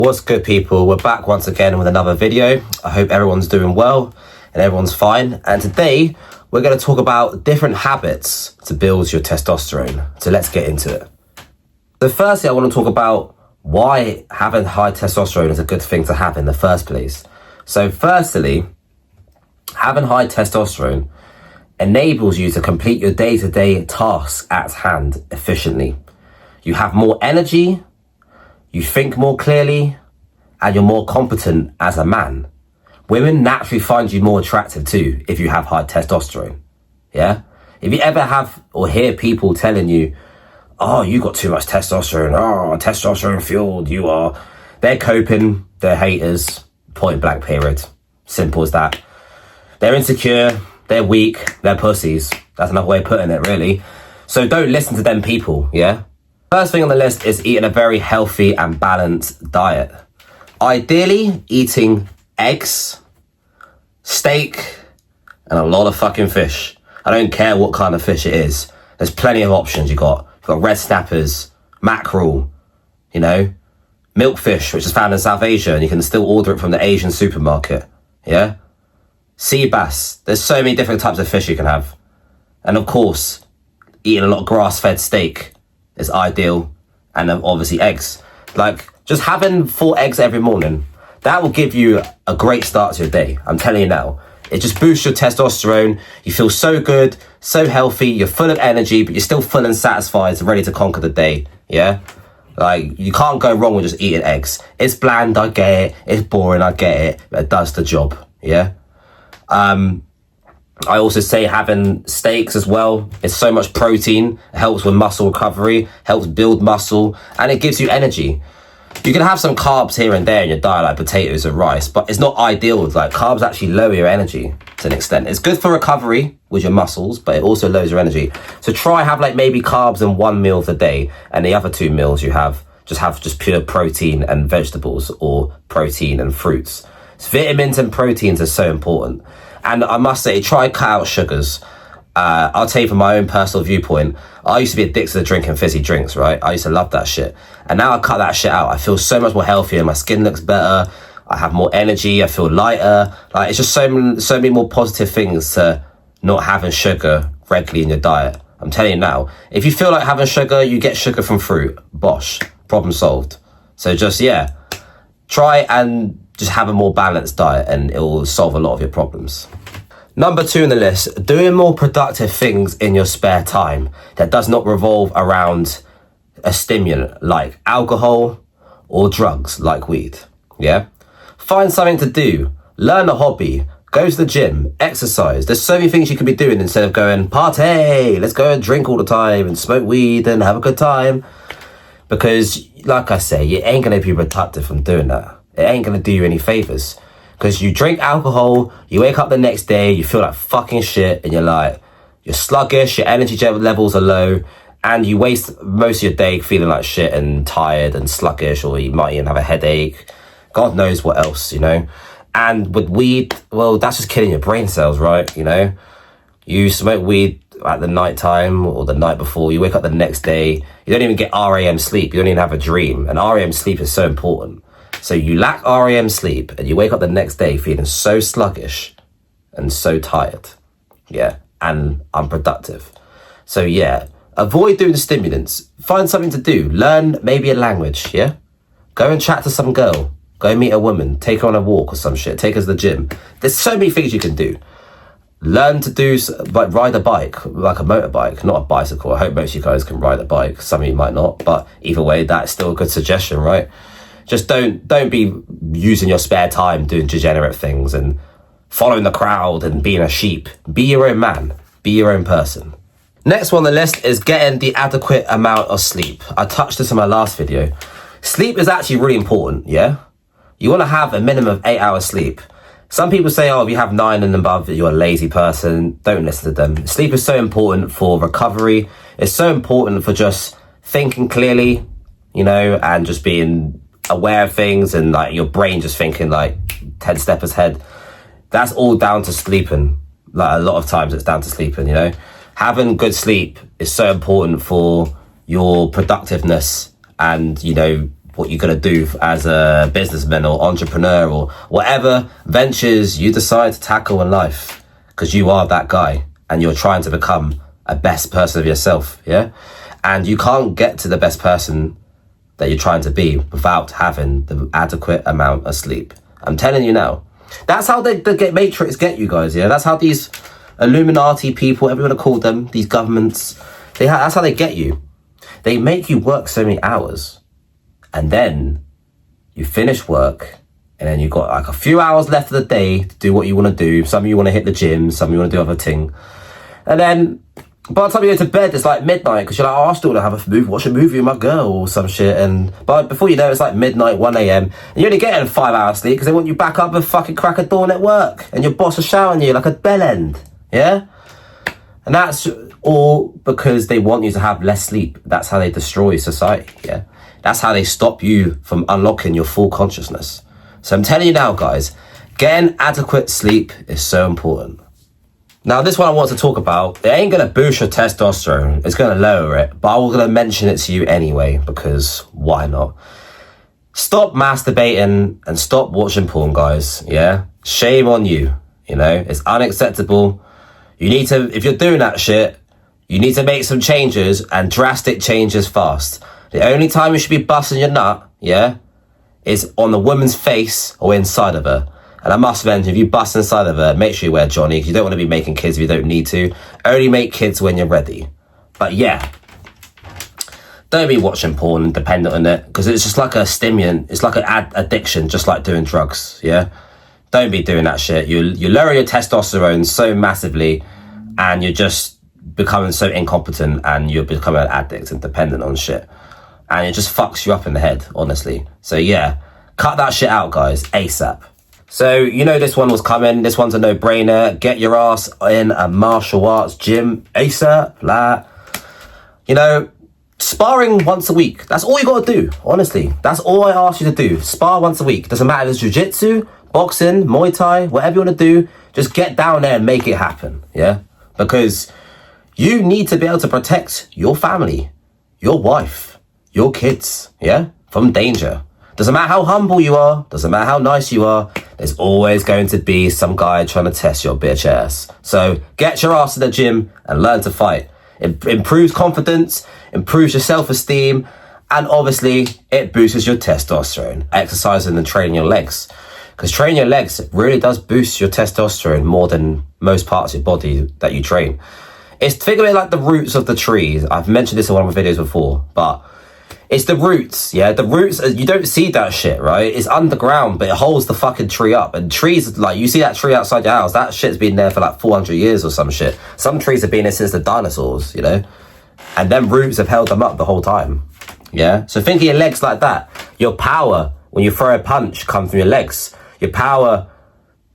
What's good, people? We're back once again with another video. I hope everyone's doing well and everyone's fine. And today we're going to talk about different habits to build your testosterone. So let's get into it. So firstly, I want to talk about why having high testosterone is a good thing to have in the first place. So firstly, having high testosterone enables you to complete your day-to-day tasks at hand efficiently. You have more energy, you think more clearly, and you're more competent as a man. Women naturally find you more attractive too if you have high testosterone. Yeah? If you ever have or hear people telling you, oh, you got too much testosterone, oh, testosterone fueled, you are. They're coping, they're haters, point blank period. Simple as that. They're insecure, they're weak, they're pussies. That's another way of putting it, really. So don't listen to them people, yeah? First thing on the list is eating a very healthy and balanced diet. Ideally, eating eggs, steak, and a lot of fucking fish. I don't care what kind of fish it is. There's plenty of options. You've got red snappers, mackerel, milkfish, which is found in South Asia, and you can still order it from the Asian supermarket, yeah? Sea bass. There's so many different types of fish you can have. And of course, eating a lot of grass-fed steak is ideal, and then obviously eggs. Like, just having 4 eggs every morning, that will give you a great start to your day. I'm telling you now. It just boosts your testosterone. You feel so good, so healthy, you're full of energy, but you're still full and satisfied, ready to conquer the day, yeah? Like, you can't go wrong with just eating eggs. It's bland, I get it. It's boring, I get it. But it does the job, yeah? I also say having steaks as well. It's so much protein. It helps with muscle recovery, helps build muscle, and it gives you energy. You can have some carbs here and there in your diet, like potatoes and rice, but it's not ideal. Like, carbs actually lower your energy to an extent. It's good for recovery with your muscles, but it also lowers your energy. So try have like maybe carbs in 1 meal of the day, and the other 2 meals you have just pure protein and vegetables, or protein and fruits. So vitamins and proteins are so important. And I must say, try cut out sugars. I'll tell you from my own personal viewpoint, I used to be addicted to drinking fizzy drinks, right? I used to love that shit. And now I cut that shit out. I feel so much more healthier. My skin looks better. I have more energy. I feel lighter. Like, it's just so many more positive things to not having sugar regularly in your diet. I'm telling you now, if you feel like having sugar, you get sugar from fruit. Bosh. Problem solved. So just, try and just have a more balanced diet, and it will solve a lot of your problems. Number 2 on the list, doing more productive things in your spare time that does not revolve around a stimulant like alcohol or drugs like weed, yeah? Find something to do, learn a hobby, go to the gym, exercise. There's so many things you can be doing instead of going, party, let's go and drink all the time and smoke weed and have a good time. Because, like I say, you ain't going to be productive from doing that. It ain't going to do you any favors. Because you drink alcohol, you wake up the next day, you feel like fucking shit, and you're sluggish, your energy levels are low, and you waste most of your day feeling like shit and tired and sluggish, or you might even have a headache. God knows what else, And with weed, well, that's just killing your brain cells, right? You smoke weed at the night time or the night before, you wake up the next day, you don't even get REM sleep, you don't even have a dream. And REM sleep is so important. So you lack REM sleep, and you wake up the next day feeling so sluggish and so tired, and unproductive. So avoid doing the stimulants. Find something to do. Learn maybe a language, Go and chat to some girl. Go meet a woman. Take her on a walk or some shit. Take her to the gym. There's so many things you can do. Learn to do, like, ride a bike, like a motorbike, not a bicycle. I hope most of you guys can ride a bike. Some of you might not, but either way, that's still a good suggestion, right? Just don't be using your spare time doing degenerate things and following the crowd and being a sheep. Be your own man. Be your own person. Next one on the list is getting the adequate amount of sleep. I touched this in my last video. Sleep is actually really important, yeah? You want to have a minimum of 8 hours sleep. Some people say, if you have 9 and above, you're a lazy person. Don't listen to them. Sleep is so important for recovery. It's so important for just thinking clearly, and just being aware of things, and like your brain just thinking like 10 steps ahead. That's all down to sleeping. Like, a lot of times it's down to sleeping, Having good sleep is so important for your productiveness and, what you're going to do as a businessman or entrepreneur or whatever ventures you decide to tackle in life, because you are that guy and you're trying to become a best person of yourself. Yeah. And you can't get to the best person that you're trying to be without having the adequate amount of sleep. I'm telling you now. That's how the Matrix get you guys, yeah? That's how these Illuminati people, whatever you want to call them, these governments, that's how they get you. They make you work so many hours, and then you finish work, and then you've got like a few hours left of the day to do what you want to do. Some of you want to hit the gym, some of you want to do other thing. And then by the time you go to bed, it's like midnight, because you're like, oh, I still want to have a movie, watch a movie with my girl or some shit. But before you know it, it's like midnight, 1 a.m. And you're only getting 5 hours sleep because they want you back up and fucking crack of dawn at work. And your boss is shouting you like a bell end. Yeah? And that's all because they want you to have less sleep. That's how they destroy society. Yeah? That's how they stop you from unlocking your full consciousness. So I'm telling you now, guys, getting adequate sleep is so important. Now, this one I want to talk about, it ain't going to boost your testosterone. It's going to lower it. But I'm going to mention it to you anyway, because why not? Stop masturbating and stop watching porn, guys. Yeah? Shame on you. You know, it's unacceptable. You need to, if you're doing that shit, you need to make some changes, and drastic changes fast. The only time you should be busting your nut, yeah, is on the woman's face or inside of her. And I must mention, if you bust inside of her, make sure you wear Johnny, because you don't want to be making kids if you don't need to. Only make kids when you're ready. But yeah, don't be watching porn and dependent on it, because it's just like a stimulant. It's like an addiction, just like doing drugs, yeah? Don't be doing that shit. You lower your testosterone so massively, and you're just becoming so incompetent, and you're becoming an addict and dependent on shit. And it just fucks you up in the head, honestly. So yeah, cut that shit out, guys, ASAP. So, you know this one was coming. This one's a no-brainer. Get your ass in a martial arts gym ASAP. Like, you know, sparring once a week. That's all you got to do, honestly. That's all I ask you to do. Spar once a week. Doesn't matter if it's jiu-jitsu, boxing, Muay Thai, whatever you want to do. Just get down there and make it happen, yeah? Because you need to be able to protect your family, your wife, your kids, yeah? From danger. Doesn't matter how humble you are, doesn't matter how nice you are, there's always going to be some guy trying to test your bitch ass. So get your ass to the gym and learn to fight. It improves confidence, improves your self-esteem, and obviously it boosts your testosterone. Exercising and training your legs. Because training your legs really does boost your testosterone more than most parts of your body that you train. It's, think of it like the roots of the trees. I've mentioned this in one of my videos before, but it's the roots, yeah? The roots, you don't see that shit, right? It's underground, but it holds the fucking tree up. And trees, like, you see that tree outside your house, that shit's been there for like 400 years or some shit. Some trees have been there since the dinosaurs, you know? And them roots have held them up the whole time, yeah? So think of your legs like that. Your power, when you throw a punch, comes from your legs. Your power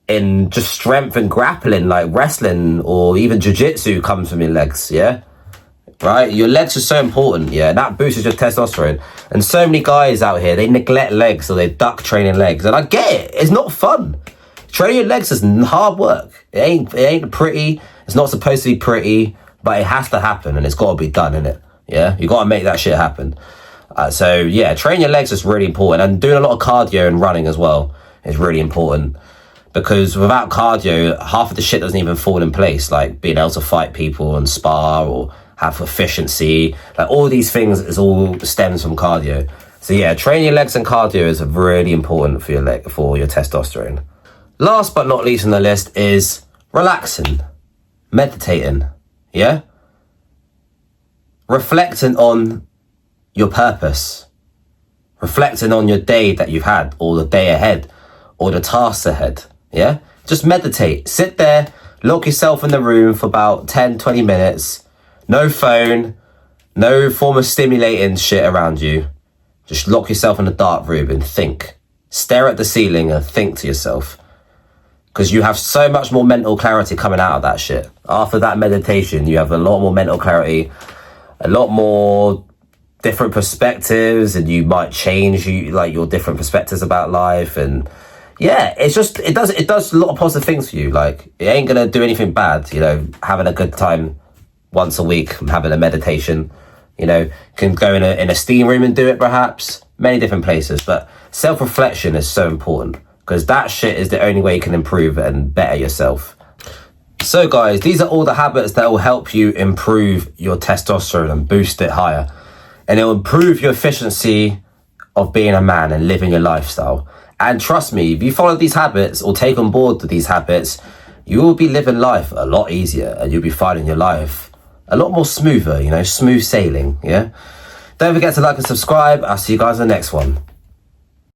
in just strength and grappling, like wrestling or even jiu-jitsu, comes from your legs, yeah? Right? Your legs are so important, yeah? That boosts your testosterone. And so many guys out here, they neglect legs, or they duck training legs. And I get it. It's not fun. Training your legs is hard work. It ain't pretty. It's not supposed to be pretty, but it has to happen, and it's got to be done, innit? Yeah? You got to make that shit happen. So, yeah, training your legs is really important. And doing a lot of cardio and running as well is really important. Because without cardio, half of the shit doesn't even fall in place, like being able to fight people and spar or have efficiency. Like all these things is all stems from cardio. So yeah, training your legs and cardio is really important for your testosterone. Last but not least on the list is relaxing, meditating, yeah? Reflecting on your purpose, reflecting on your day that you've had, or the day ahead, or the tasks ahead, yeah? Just meditate, sit there, lock yourself in the room for about 10, 20 minutes, no phone, no form of stimulating shit around you. Just lock yourself in a dark room and think. Stare at the ceiling and think to yourself. Because you have so much more mental clarity coming out of that shit. After that meditation, you have a lot more mental clarity, a lot more different perspectives, and you might change your different perspectives about life. And yeah, it does a lot of positive things for you. Like, it ain't gonna do anything bad, you know, having a good time once a week, having a meditation, you know, can go in a steam room and do it perhaps, many different places, but self-reflection is so important because that shit is the only way you can improve and better yourself. So guys, these are all the habits that will help you improve your testosterone and boost it higher. And it will improve your efficiency of being a man and living your lifestyle. And trust me, if you follow these habits or take on board these habits, you will be living life a lot easier and you'll be finding your life a lot more smoother, smooth sailing, yeah? Don't forget to like and subscribe. I'll see you guys in the next one.